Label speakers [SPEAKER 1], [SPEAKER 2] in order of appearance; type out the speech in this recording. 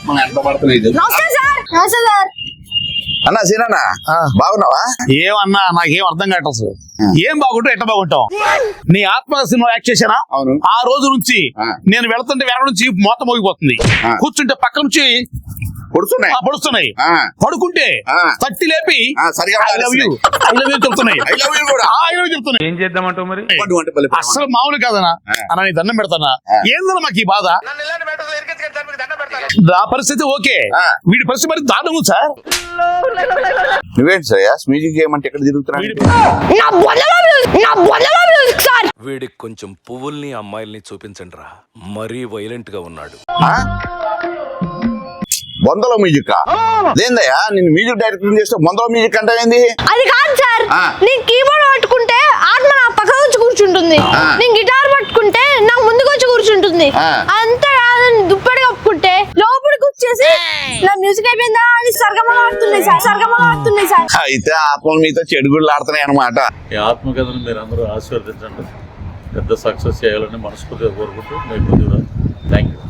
[SPEAKER 1] ఆత్మ ఎంత పడతలేదు.
[SPEAKER 2] అన్నా సీనన్నా బాగున్నావా?
[SPEAKER 3] ఏమన్నా నాకేం అర్థం కావట్లేదు. ఏం బాగుంటావు ఎట్లా బాగుంటావు? నీ ఆత్మ సినిమా యాక్ట్ చేశానా?
[SPEAKER 1] అవును.
[SPEAKER 3] ఆ రోజు నుంచి నేను వెళ్తుంటే వెనక నుంచి మోత మోగిపోతుంది, కూర్చుంటే పక్క నుంచి పడుస్తున్నాయి, పడుకుంటే తట్టి లేపి ఐ లవ్ యూ చెప్తున్నాయి.
[SPEAKER 4] ఏం చేద్దామంటావు మరి?
[SPEAKER 3] అసలు మామూలు కాదనా అన్న, నీ దండం పెడతానా? ఏందన్నా మాకు ఈ బాధ? నా పరిస్థితి ఓకే, వీడి పరిస్థితి మరి దారుణం సార్.
[SPEAKER 2] నువ్వేంటి సయాస్ మ్యూజిక్ చేయమంటే ఎక్కడ తిరుగుతున్నావు?
[SPEAKER 5] వీడికి కొంచెం పువ్వుల్ని అమ్మాయిల్ని చూపించండి రా, మరీ వైలెంట్ గా ఉన్నాడు.
[SPEAKER 2] బొందలో మ్యూజిక్ అదేందయ్యా? నేను మ్యూజిక్ డైరెక్టర్ చేస్తే బొందలో మ్యూజిక్ అంటే ఏంది?
[SPEAKER 6] అది కాదు సార్, నేను కీబోర్డ్ పట్టుకుంటే ఆత్మ నా పక్కన వచ్చి కూర్చుంటుంది, నేను గిటార్ పట్టుకుంటే నా ముందుకు వచ్చి కూర్చుంటుంది. అంతా కాదని దుప్పటి కప్పుకుంటే లోపలికి వచ్చేసి నా మ్యూజిక్ అయిపోయిందా అని సర్గమలు ఆడుతున్నాయి సార్.
[SPEAKER 2] అయితే ఆత్మలు మీతో చెడుగుళ్ళు ఆడుతున్నాయి అనమాట.
[SPEAKER 4] ఈ ఆత్మకథను మీరు అందరూ ఆశీర్వదించండి, పెద్ద సక్సెస్ చేయాలని మనస్ఫూర్తిగా కోరుకుంటూ మీకు థ్యాంక్ యూ.